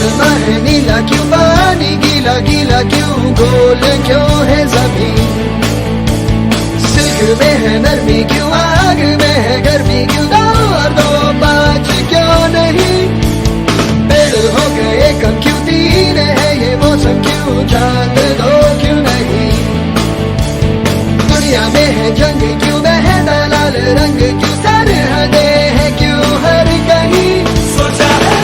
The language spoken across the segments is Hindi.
आसमां है नीला क्यों, पानी गीला गीला क्यों, गोल क्यों है ज़मीन, सिल्क में है नरमी क्यों, आग में है गर्मी क्यों, दो और दो पाँच क्यों नहीं, पेड़ हो गए कम क्यों, तीन है ये मौसम क्यों, चांद दो क्यों नहीं, दुनिया में है जंग क्यों, बहता लाल रंग क्यों, सरहदें है क्यों हर कहीं, सोचा है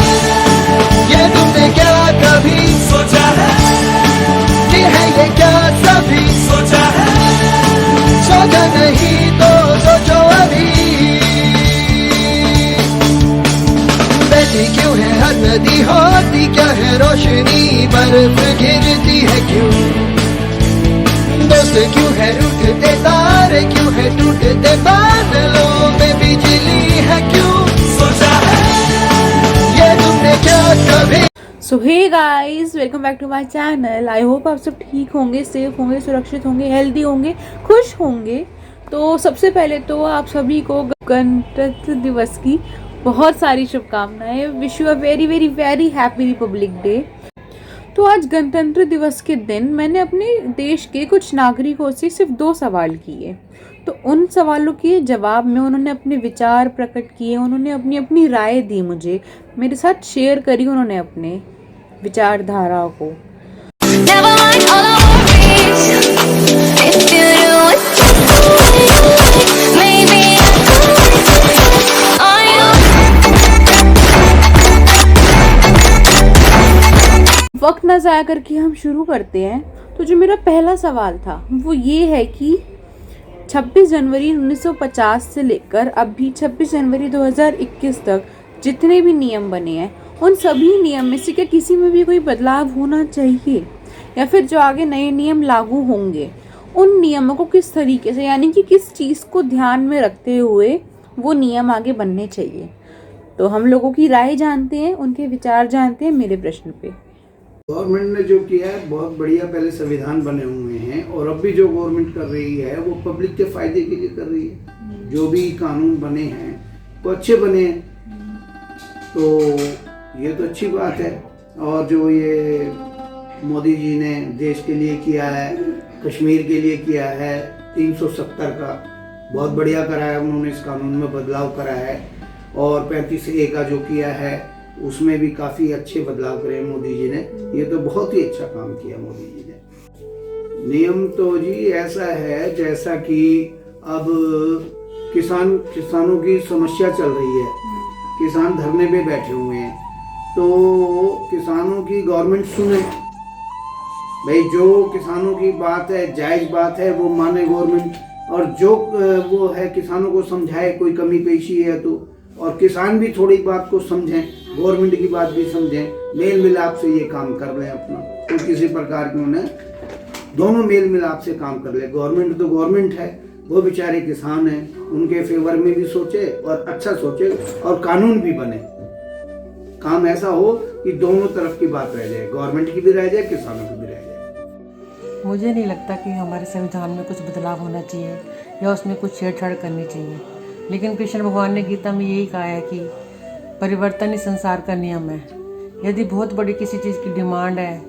ये तुमने क्या कभी, सोचा है कि है ये क्या सभी, सोचा है सोचा नहीं तो सोचो अभी, बहती क्यों है हर नदी, होती क्या है रोशनी, बर्फ गिरती है क्यों, दोस्त क्यों है रूठते तारे क्यों है टूटते बादलों में बिजली है क्यों, सोचा है ये तुमने क्या कभी। So hey guys, welcome back to my channel. I hope आप सब ठीक होंगे, सेफ होंगे, सुरक्षित होंगे, हेल्दी होंगे, खुश होंगे। तो सबसे पहले तो आप सभी को गणतंत्र दिवस की बहुत सारी शुभकामनाएं। Wish you a very very very happy Republic day. तो आज गणतंत्र दिवस के दिन मैंने अपने देश के कुछ नागरिकों से सिर्फ 2 सवाल किए। तो उन सवालों के जवाब में उन्होंने अपने विचार प्रकट किए, उन्होंने अपनी अपनी राय दी, मुझे मेरे साथ शेयर करी उन्होंने अपने विचारधारा को। वक्त ना ज़ाया करके हम शुरू करते हैं। तो जो मेरा पहला सवाल था वो ये है कि 26 जनवरी 1950 से लेकर अभी 26 जनवरी 2021 तक जितने भी नियम बने हैं उन सभी नियम में से क्या किसी में भी कोई बदलाव होना चाहिए, या फिर जो आगे नए नियम लागू होंगे उन नियमों को किस तरीके से, यानी कि किस चीज़ को ध्यान में रखते हुए वो नियम आगे बनने चाहिए। तो हम लोगों की राय जानते हैं, उनके विचार जानते हैं मेरे प्रश्न पे। गवर्नमेंट ने जो किया है बहुत बढ़िया, पहले संविधान बने हुए हैं और अब भी जो गवर्नमेंट कर रही है वो पब्लिक के फायदे के लिए कर रही है। जो भी कानून बने हैं वो अच्छे बने हैं, तो ये तो अच्छी बात है। और जो ये मोदी जी ने देश के लिए किया है, कश्मीर के लिए किया है, 370 का बहुत बढ़िया करा है उन्होंने, इस कानून में बदलाव करा है। और 35A का जो किया है उसमें भी काफ़ी अच्छे बदलाव करे मोदी जी ने। ये तो बहुत ही अच्छा काम किया मोदी जी ने। नियम तो जी ऐसा है जैसा कि अब किसानों की समस्या चल रही है, किसान धरने पे बैठे हुए हैं, तो किसानों की गवर्नमेंट सुने भाई, जो किसानों की बात है जायज़ बात है वो माने गवर्नमेंट, और जो वो है किसानों को समझाए कोई कमी पेशी है तो, और किसान भी थोड़ी बात को समझें, गवर्नमेंट की बात भी समझें, मेल मिलाप से ये काम कर लें अपना। तो किसी प्रकार की उन्हें दोनों मेल मिलाप से काम कर ले। गवर्नमेंट तो गवर्नमेंट है, वो बेचारे किसान हैं, उनके फेवर में भी सोचे और अच्छा सोचे और कानून भी बने। काम ऐसा हो कि दोनों तरफ की बात रह जाए, गवर्नमेंट की भी रह जाए, किसानों की भी रह जाए। मुझे नहीं लगता कि हमारे संविधान में कुछ बदलाव होना चाहिए या उसमें कुछ छेड़छाड़ करनी चाहिए। लेकिन कृष्ण भगवान ने गीता में यही कहा है कि परिवर्तन ही संसार का नियम है। यदि बहुत बड़ी किसी चीज़ की डिमांड है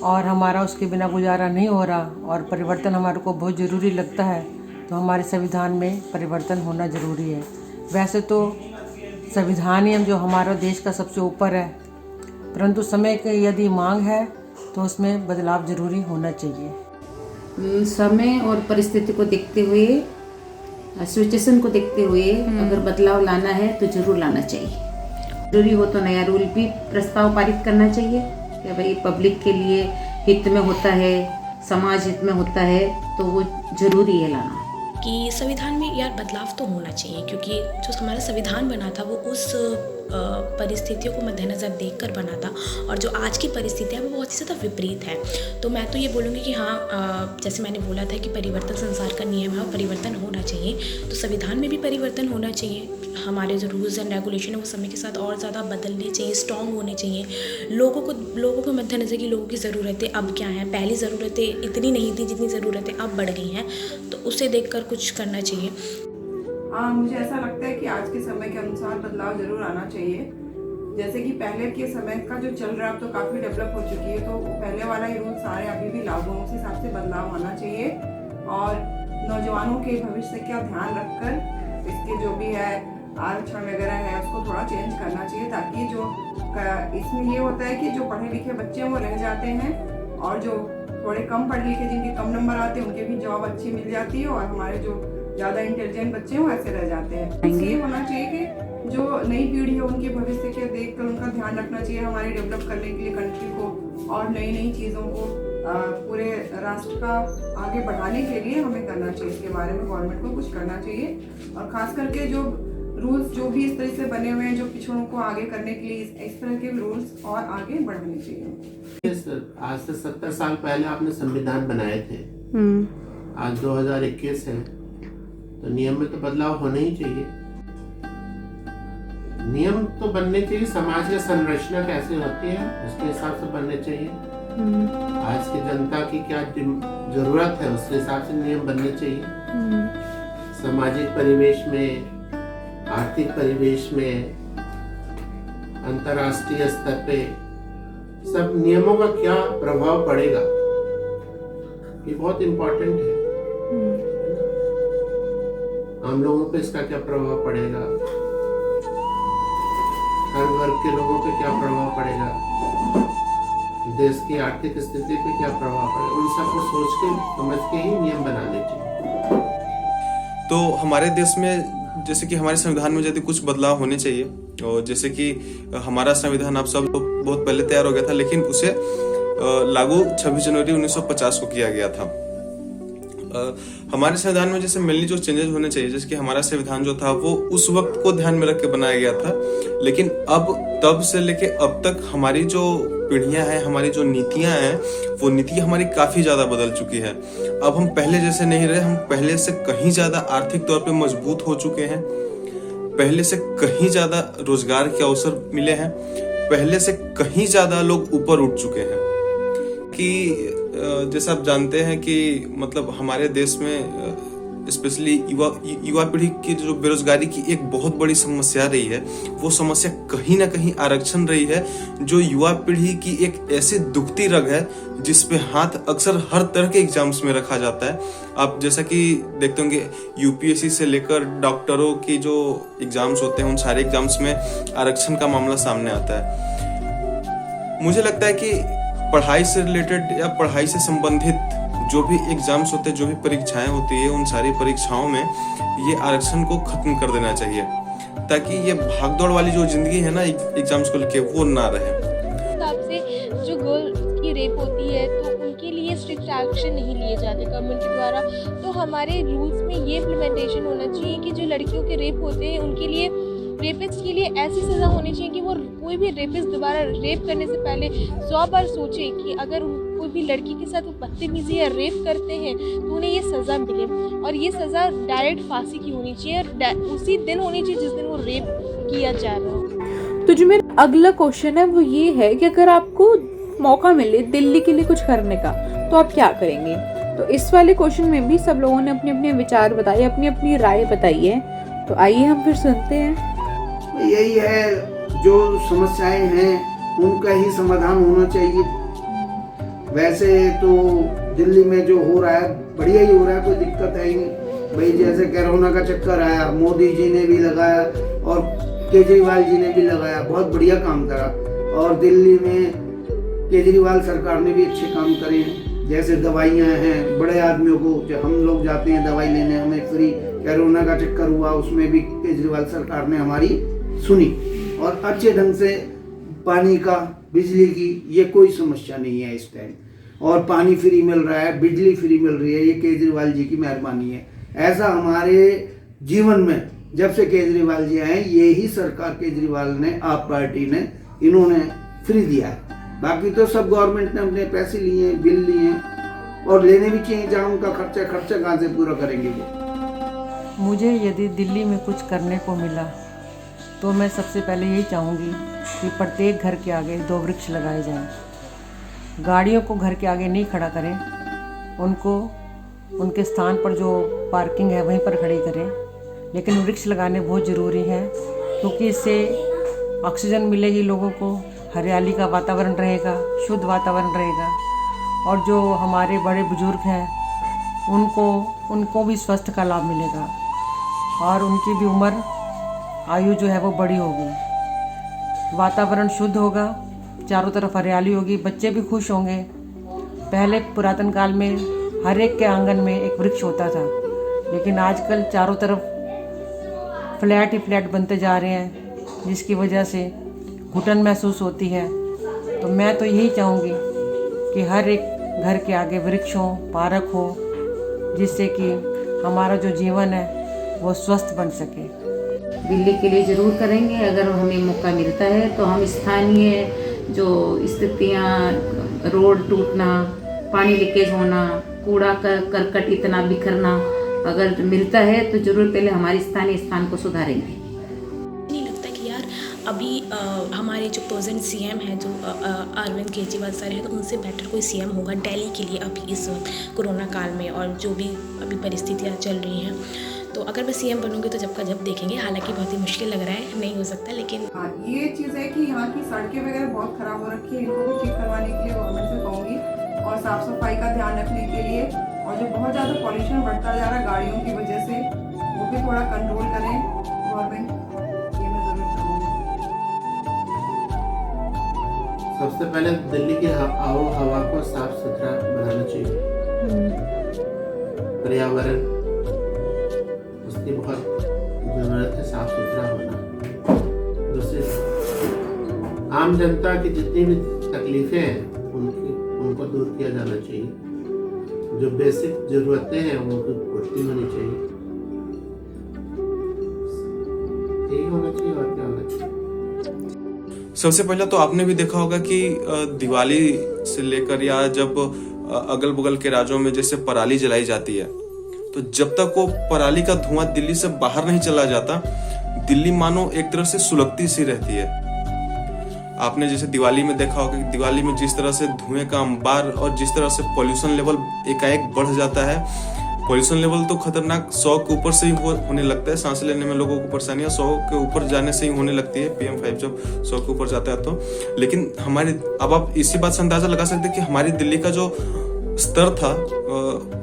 और हमारा उसके बिना गुजारा नहीं हो रहा और परिवर्तन हमारे को बहुत ज़रूरी लगता है, तो हमारे संविधान में परिवर्तन होना ज़रूरी है। वैसे तो संविधान ही हम जो हमारा देश का सबसे ऊपर है, परंतु समय की यदि मांग है तो उसमें बदलाव ज़रूरी होना चाहिए। समय और परिस्थिति को देखते हुए, सिचुएशन को देखते हुए अगर बदलाव लाना है तो जरूर लाना चाहिए। जरूरी हो तो नया रूल भी प्रस्ताव पारित करना चाहिए कि भाई पब्लिक के लिए हित में होता है, समाज हित में होता है, तो वो जरूरी है लाना। कि संविधान में यार बदलाव तो होना चाहिए, क्योंकि जो हमारा संविधान बना था वो उस परिस्थितियों को मद्देनज़र देखकर बना था, और जो आज की परिस्थिति है वो बहुत ही ज़्यादा विपरीत है। तो मैं तो ये बोलूँगी कि हाँ, जैसे मैंने बोला था कि परिवर्तन संसार का नियम है और परिवर्तन होना चाहिए, तो संविधान में भी परिवर्तन होना चाहिए। हमारे जो रूल्स एंड रेगुलेशन है वो समय के साथ और ज़्यादा बदलने चाहिए, स्ट्रॉन्ग होने चाहिए। लोगों को मद्देनज़र की लोगों की ज़रूरतें अब क्या हैं, पहली ज़रूरतें इतनी नहीं थी जितनी ज़रूरतें अब बढ़ गई हैं, तो उसे देखकर कुछ करना चाहिए। मुझे ऐसा लगता है कि आज के समय के अनुसार बदलाव ज़रूर आना चाहिए। जैसे कि पहले के समय का जो चल रहा है अब तो काफ़ी डेवलप हो चुकी है, तो पहले वाला ही रूल सारे अभी भी लागू हैं, उस हिसाब से बदलाव होना चाहिए। और नौजवानों के भविष्य का ध्यान रखकर इसके जो भी है आरक्षण वगैरह है उसको थोड़ा चेंज करना चाहिए, ताकि जो इसमें ये होता है कि जो पढ़े लिखे बच्चे हैं वो रह जाते हैं और जो थोड़े कम पढ़े लिखे जिनके कम नंबर आते हैं उनके भी जॉब अच्छी मिल जाती है और हमारे जो ज़्यादा इंटेलिजेंट बच्चे हैं वो ऐसे रह जाते हैं। इसलिए होना चाहिए कि जो नई पीढ़ी है उनके भविष्य के देख कर उनका ध्यान रखना चाहिए हमारे डेवलप करने के लिए कंट्री को, और नई नई चीज़ों को पूरे राष्ट्र का आगे बढ़ाने के लिए हमें करना चाहिए। इसके बारे में गवर्नमेंट को कुछ करना चाहिए, और ख़ास करके जो रूल्स जो भी इस तरह से बने हुए हैं जो पिछड़ों को आगे करने के लिए इस तरह के रूल्स और आगे बढ़ाने चाहिए। आज से 70 साल पहले आपने संविधान बनाए थे, आज 2021 है, तो नियम में तो बदलाव होना ही चाहिए। नियम तो बनने चाहिए, समाज की संरचना कैसे होती है उसके हिसाब से बनने चाहिए। आज की जनता की क्या जरूरत है उसके हिसाब से नियम बनने चाहिए। सामाजिक परिवेश में, आर्थिक परिवेश में, अंतर्राष्ट्रीय स्तर पे सब नियमों का क्या प्रभाव पड़ेगा ये बहुत इम्पोर्टेंट है। आम लोगों पे इसका क्या प्रभाव पड़ेगा, हर वर्ग के लोगों पे क्या प्रभाव पड़ेगा, देश की आर्थिक स्थिति पे क्या प्रभाव पड़ेगा, उन सबको सोच के समझ के ही नियम बनाने चाहिए। तो हमारे देश में जैसे कि हमारे संविधान में यदि कुछ बदलाव होने चाहिए, और जैसे कि हमारा संविधान आप सब बहुत पहले तैयार हो गया था, लेकिन उसे लागू 26 जनवरी 1950 को किया गया था। हमारे संविधान में जैसे मेनली जो चेंजेस होने चाहिए, जैसे कि हमारा संविधान जो था वो उस वक्त को ध्यान में रख के बनाया गया था, लेकिन अब तब से लेके अब तक हमारी जो पीढ़ियां हैं, हमारी जो नीतियां हैं, वो नीतियां हमारी काफी ज्यादा बदल चुकी है। अब हम पहले जैसे नहीं रहे, हम पहले से कहीं ज्यादा आर्थिक तौर पे मजबूत हो चुके हैं, पहले से कहीं ज्यादा रोजगार के अवसर मिले हैं, पहले से कहीं ज्यादा लोग ऊपर उठ चुके हैं। कि जैसा आप जानते हैं कि मतलब हमारे देश में स्पेशली युवा पीढ़ी की जो बेरोजगारी की एक बहुत बड़ी समस्या रही है, वो समस्या कहीं ना कहीं आरक्षण रही है, जो युवा पीढ़ी की एक ऐसी दुखती रग है जिस पे हाथ अक्सर हर तरह के एग्जाम्स में रखा जाता है। आप जैसा कि देखते होंगे यूपीएससी से लेकर डॉक्टरों की जो एग्जाम्स होते हैं, उन सारे एग्जाम्स में आरक्षण का मामला सामने आता है। मुझे लगता है कि पढ़ाई से रिलेटेड या पढ़ाई से संबंधित जो भी एग्जाम्स होते हैं, जो भी परीक्षाएं होती है, उन सारी परीक्षाओं में ये आरक्षण को खत्म कर देना चाहिए, ताकि ये भागदौड़ वाली जो जिंदगी है ना एग्जाम्स को लेके, वो ना रहे। हिसाब से जो गर्ल की रेप होती है तो उनके लिए स्ट्रिक्ट एक्शन नहीं लिए जाते गवर्नमेंट के द्वारा। तो हमारे रूल्स में ये इम्प्लीमेंटेशन होना चाहिए कि जो लड़कियों के रेप होते हैं उनके लिए, रेपिस्ट के लिए ऐसी सज़ा होनी चाहिए कि वो कोई भी रेपिस्ट दोबारा रेप करने से पहले 100 बार सोचे कि अगर कोई भी लड़की के साथ वो बदतमीजी या रेप करते हैं तो उन्हें ये सज़ा मिले, और ये सज़ा डायरेक्ट फांसी की होनी चाहिए और उसी दिन होनी चाहिए जिस दिन वो रेप किया जा रहा हो। तो जो मेरा अगला क्वेश्चन है वो ये है कि अगर आपको मौका मिले दिल्ली के लिए कुछ करने का तो आप क्या करेंगे? तो इस वाले क्वेश्चन में भी सब लोगों ने अपने अपने विचार बताए, अपनी अपनी राय बताई है, तो आइए हम फिर सुनते हैं। यही है, जो समस्याएं हैं उनका ही समाधान होना चाहिए। वैसे तो दिल्ली में जो हो रहा है बढ़िया ही हो रहा है, कोई दिक्कत है ही नहीं भाई। जैसे कोरोना का चक्कर आया, मोदी जी ने भी लगाया और केजरीवाल जी ने भी लगाया, बहुत बढ़िया काम करा। और दिल्ली में केजरीवाल सरकार ने भी अच्छे काम करे हैं। जैसे दवाइयाँ हैं, बड़े आदमियों को जब हम लोग जाते हैं दवाई लेने, हमें फ्री। कोरोना का चक्कर हुआ उसमें भी केजरीवाल सरकार ने हमारी सुनी, और अच्छे ढंग से पानी का, बिजली की ये कोई समस्या नहीं है इस टाइम, और पानी फ्री मिल रहा है, बिजली फ्री मिल रही है, ये केजरीवाल जी की मेहरबानी है। ऐसा हमारे जीवन में जब से केजरीवाल जी आए, यही सरकार केजरीवाल ने, आप पार्टी ने, इन्होंने फ्री दिया है। बाकी तो सब गवर्नमेंट ने अपने पैसे लिए, बिल लिए, और लेने भी चाहिए। जहाँ उनका खर्चा कहाँ से पूरा करेंगे वो। मुझे यदि दिल्ली में कुछ करने को मिला तो मैं सबसे पहले यही चाहूँगी कि प्रत्येक घर के आगे 2 वृक्ष लगाए जाएं। गाड़ियों को घर के आगे नहीं खड़ा करें, उनको उनके स्थान पर जो पार्किंग है वहीं पर खड़ी करें, लेकिन वृक्ष लगाने बहुत ज़रूरी है, क्योंकि इससे ऑक्सीजन मिलेगी लोगों को, हरियाली का वातावरण रहेगा, शुद्ध वातावरण रहेगा। और जो हमारे बड़े बुजुर्ग हैं उनको भी स्वास्थ्य का लाभ मिलेगा और उनकी भी उम्र आयु जो है वो बड़ी होगी। वातावरण शुद्ध होगा, चारों तरफ हरियाली होगी, बच्चे भी खुश होंगे। पहले पुरातन काल में हर एक के आंगन में एक वृक्ष होता था, लेकिन आजकल चारों तरफ फ्लैट ही फ्लैट बनते जा रहे हैं, जिसकी वजह से घुटन महसूस होती है। तो मैं तो यही चाहूँगी कि हर एक घर के आगे वृक्ष हो, पार्क हो, जिससे कि हमारा जो जीवन है वो स्वस्थ बन सके। दिल्ली के लिए ज़रूर करेंगे अगर हमें मौका मिलता है। तो हम स्थानीय जो स्थितियाँ, रोड टूटना, पानी लीकेज होना, कूड़ा करकट इतना बिखरना अगर मिलता है तो ज़रूर पहले हमारे स्थानीय स्थान को सुधारेंगे। नहीं लगता कि यार अभी हमारे जो प्रेजेंट सीएम है जो अरविंद केजरीवाल सर है, तो उनसे बेटर कोई सीएम होगा दिल्ली के लिए अभी इस वक्त कोरोना काल में और जो भी अभी परिस्थितियाँ चल रही हैं। तो अगर मैं सीएम बनूंगी तो जब का जब देखेंगे, हालांकि बहुत ही मुश्किल लग रहा है, नहीं हो सकता, लेकिन ये चीज़ है कि यहाँ की सड़कें वगैरह बहुत ख़राब हो रखी है, इनको भी ठीक करवाने के लिए गवर्नमेंट से कहूँगी और साफ़ सफाई का ध्यान रखने के लिए। और जो बहुत ज़्यादा पॉल्यूशन बढ़ता जा रहा है गाड़ियों की वजह से, वो भी थोड़ा कंट्रोल करें गवर्नमेंट, ये मैं ज़रूर चाहूँगी। सबसे पहले दिल्ली की आबो हवा को साफ सुथरा बनाना चाहिए। पर्यावरण उसकी बहुत जरूरत है, साफ सुथरा होना। दूसरी, आम जनता की जितनी भी तकलीफें हैं उनको दूर किया जाना चाहिए। जो बेसिक जरूरतें हैं उनको पूर्ति होनी चाहिए। यही होना चाहिए और क्या होना चाहिए। सबसे पहले तो आपने भी देखा होगा कि दिवाली से लेकर या जब अगल बगल के राज्यों में जैसे पराली जलाई जाती है, तो जब तक वो पराली का धुआं दिल्ली से बाहर नहीं चला जाता, दिल्ली मानो एक तरह से सुलगती सी रहती है। आपने जैसे दिवाली में देखा होगा कि दिवाली में जिस तरह से धुएं का अंबार और जिस तरह से पॉल्यूशन लेवल एकाएक बढ़ जाता है। पॉल्यूशन लेवल तो खतरनाक 100 के ऊपर से ही होने लगता है। सांस लेने में लोगों को परेशानियां 100 के ऊपर जाने से ही होने लगती है, PM5 जब 100 के ऊपर जाता है तो। लेकिन हमारी, अब आप इसी बात से अंदाजा लगा सकते हैं कि हमारी दिल्ली का जो स्तर था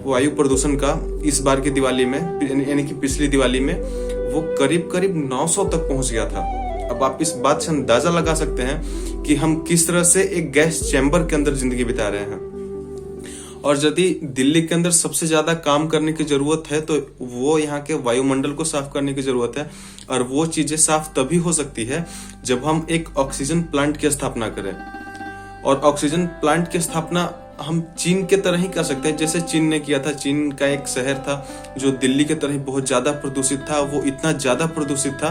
वायु प्रदूषण का इस बार की दिवाली में, यानी कि पिछली दिवाली में, वो करीब करीब 900 तक पहुंच गया था। अब आप इस बात से अंदाजा लगा सकते हैं कि हम किस तरह से एक गैस चैम्बर के अंदर जिंदगी बिता रहे हैं। और यदि दिल्ली के अंदर सबसे ज्यादा काम करने की जरूरत है तो वो यहाँ के वायुमंडल को साफ करने की जरूरत है। और वो चीजें साफ तभी हो सकती है जब हम एक ऑक्सीजन प्लांट की स्थापना करें। और ऑक्सीजन प्लांट की स्थापना हम चीन के तरह ही कर सकते हैं, जैसे चीन ने किया था। चीन का एक शहर था जो दिल्ली के तरह ही बहुत ज्यादा प्रदूषित था। वो इतना ज्यादा प्रदूषित था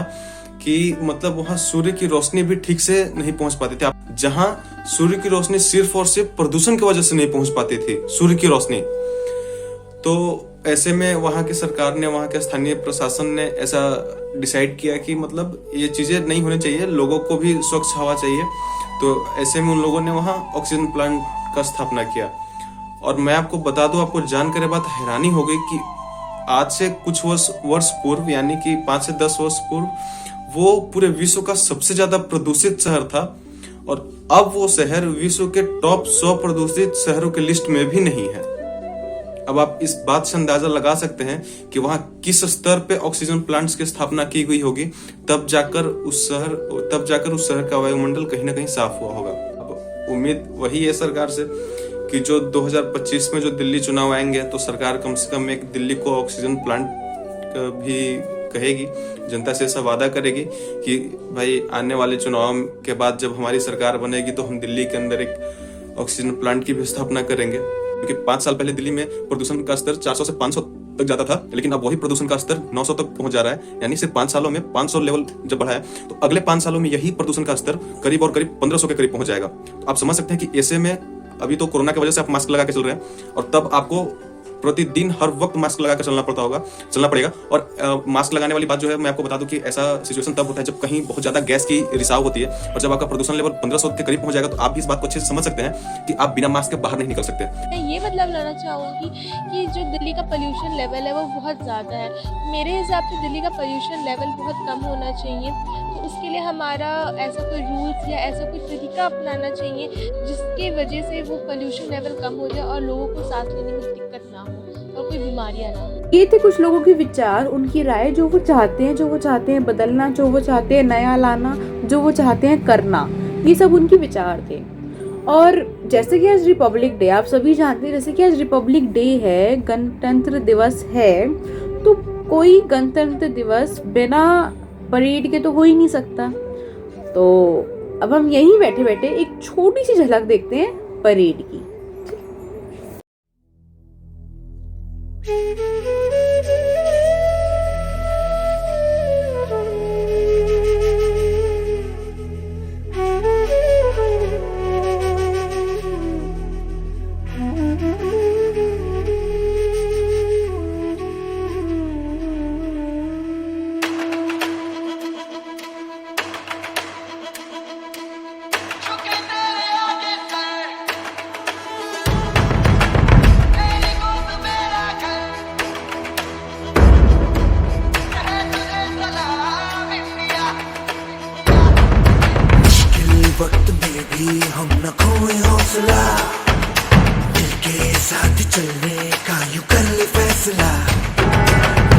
कि मतलब वहां सूर्य की रोशनी भी ठीक से नहीं पहुंच पाती थी। जहां सूर्य की रोशनी सिर्फ और सिर्फ प्रदूषण की वजह से नहीं पहुंच पाती थी, सूर्य की रोशनी। तो ऐसे में वहां की सरकार ने, वहां के स्थानीय प्रशासन ने ऐसा डिसाइड किया कि मतलब ये चीजें नहीं होनी चाहिए, लोगों को भी स्वच्छ हवा चाहिए। तो ऐसे में उन लोगों ने वहां ऑक्सीजन प्लांट का स्थापना किया। और मैं आपको बता दूं, आपको जानकर ये बात हैरानी हो गई कि आज से कुछ वर्ष पूर्व, यानी कि 5 से 10 वर्ष पूर्व, वो पूरे विश्व का सबसे ज्यादा प्रदूषित शहर था। और अब वो शहर विश्व के टॉप 100 प्रदूषित शहरों के लिस्ट में भी नहीं है। अब आप इस बात से अंदाजा लगा सकते हैं कि वहां किस स्तर पे ऑक्सीजन प्लांट्स की स्थापना की गई होगी, तब जाकर उस शहर का वायुमंडल कहीं ना कहीं साफ हुआ होगा। अब उम्मीद वही है सरकार से कि जो 2025 में जो दिल्ली चुनाव आएंगे तो सरकार कम से कम एक दिल्ली को ऑक्सीजन प्लांट भी कहेगी, जनता से ऐसा वादा करेगी कि भाई आने वाले चुनाव के बाद जब हमारी सरकार बनेगी तो हम दिल्ली के अंदर एक ऑक्सीजन प्लांट की भी स्थापना करेंगे। क्योंकि 5 साल पहले दिल्ली में प्रदूषण का स्तर 400 से 500 तक जाता था, लेकिन अब वही प्रदूषण का स्तर 900 तक पहुंच जा रहा है। यानी सिर्फ 5 सालों में 500 लेवल जब बढ़ा है, तो अगले 5 सालों में यही प्रदूषण का स्तर करीब 1500 के करीब पहुंच जाएगा। तो आप समझ सकते हैं कि ऐसे में अभी तो कोरोना की वजह से आप मास्क लगा के चल रहे हैं, और तब आपको प्रतिदिन हर वक्त मास्क लगाकर चलना पड़ेगा। और मास्क लगाने वाली बात जो है, मैं आपको बता दूं कि ऐसा सिचुएशन तब होता है जब कहीं बहुत ज्यादा गैस की रिसाव होती है, और जब आपका प्रदूषण लेवल 1500 के करीब पहुंच जाएगा तो आप भी इस बात को अच्छे से समझ सकते हैं कि आप बिना मास्क के बाहर नहीं निकल सकते। मैं ये बदलाव लाना चाहूँगी कि जो दिल्ली का पोल्यूशन लेवल है वो बहुत ज़्यादा है। मेरे हिसाब से दिल्ली का पोल्यूशन लेवल बहुत कम होना चाहिए, तो उसके लिए हमारा ऐसा कोई रूल्स या ऐसा कोई तरीका अपनाना चाहिए जिसकी वजह से वो पोल्यूशन लेवल कम हो जाए और लोगों को सांस लेने में दिक्कत ना हो और कोई बीमारियाँ ना हो। ये थे कुछ लोगों के विचार, उनकी राय, जो वो चाहते हैं बदलना, जो वो चाहते हैं नया लाना, जो वो चाहते हैं करना, ये सब उनके विचार थे। और जैसे कि आज रिपब्लिक डे, आप सभी जानते हैं, जैसे कि आज रिपब्लिक डे है, गणतंत्र दिवस है, तो कोई गणतंत्र दिवस बिना परेड के तो हो ही नहीं सकता। तो अब हम यहीं बैठे बैठे एक छोटी सी झलक देखते हैं परेड की। वक्त में भी हम न खोए हौसला, दिल के साथ चलने का यूं कर ले फैसला।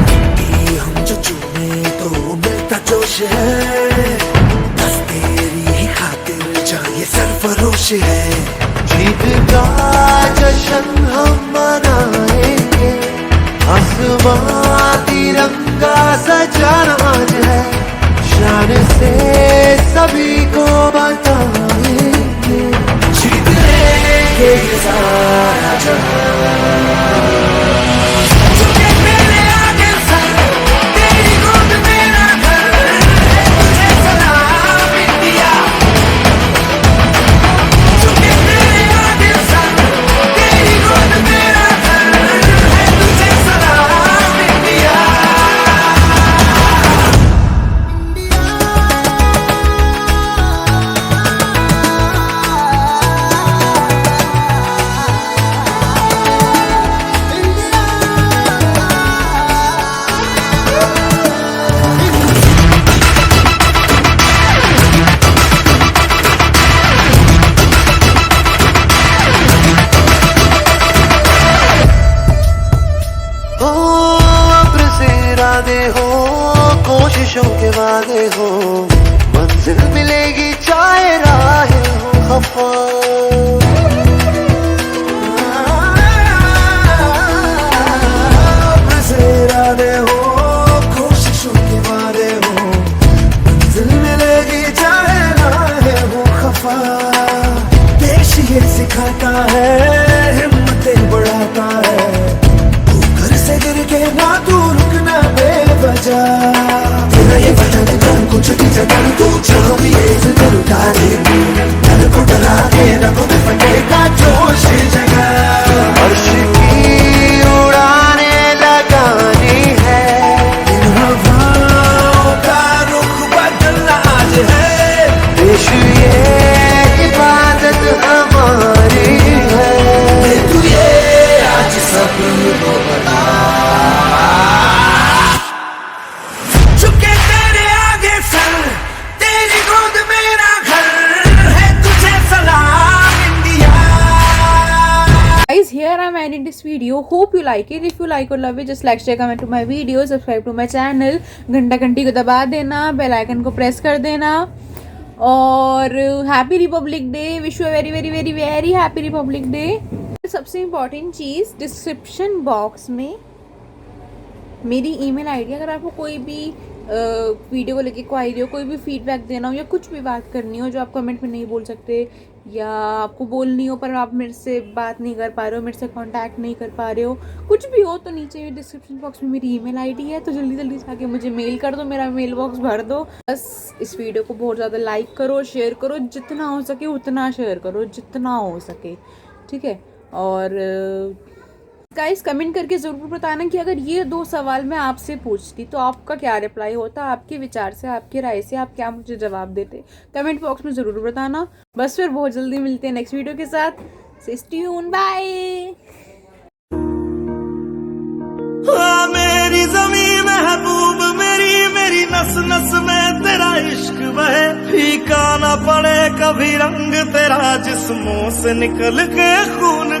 मिट्टी हम जो चूमे तो मिलता जोश है, बस तेरी ही खातिर जाए सरफरोश है। जीत का जश्न हम मनाएंगे, आसमां तिरंगा सजाना आज है, शान से सभी को बताएंगे, जीत लेंगे ये सारा जहां। झुके मेरे आगे सर, तेरी गोद मेरा घर है, तुझे सलाम इंडिया। झुके मेरे आगे सर, तेरी गोद मेरा घर है, तुझे सलाम इंडिया। हो कोशिशों के वादे हो, मंजिल मिलेगी चाहे राहें हो खफा। इरादे हो कोशिशों के वादे हो, मंजिल मिलेगी चाहे राहें हो खफा। देश ये सिखाता है, हिम्मतें बढ़ाता है, ऊपर से गिर के ना तू रुकना बेवजह। तेरा ये वतन कर कुछ भी जगह तू जो भी ऐसे कर उतारे, डर को डरा के रखो में फटेगा जोश जगह। अर्श की उड़ाने लगानी है, इन हवाओं का रुख बदलना आज है, देश ये इबादत हमारी है। तू ये आज सब को बता, here I'm ending this video. Hope you like it. If you like or love it, just like, share, comment to my video, subscribe to my channel, घंटी को दबा देना, बेल आइकन को प्रेस कर देना, और happy Republic day. Wish you very very very very happy Republic day. सबसे इम्पॉर्टेंट चीज़, डिस्क्रिप्शन बॉक्स में मेरी ईमेल आईडी, अगर आपको कोई भी वीडियो को लेके क्वारी हो, कोई भी फीडबैक देना हो, या कुछ भी बात करनी हो जो आप कमेंट में नहीं बोल सकते, या आपको बोलनी हो पर आप मेरे से बात नहीं कर पा रहे हो, मेरे से कांटेक्ट नहीं कर पा रहे हो, कुछ भी हो, तो नीचे डिस्क्रिप्शन बॉक्स में मेरी ईमेल आईडी है, तो जल्दी जल्दी जाके मुझे मेल कर दो, मेरा मेल बॉक्स भर दो। बस इस वीडियो को बहुत ज़्यादा लाइक करो, शेयर करो, जितना हो सके उतना शेयर करो, जितना हो सके, ठीक है। और गाइस कमेंट करके ज़रूर बताना कि अगर ये 2 सवाल मैं आपसे पूछती तो आपका क्या रिप्लाई होता, आपके विचार से, आपकी राय से आप क्या मुझे जवाब देते, कमेंट बॉक्स में ज़रूर बताना। बस फिर बहुत जल्दी मिलते हैं नेक्स्ट वीडियो के साथ। Stay tune, bye. मेरी ज़मीं महबूब मेरी नस नस में तेरा इश्क बहे, फीका ना पड़े कभी रंग तेरा जिस्मों से निकल के खून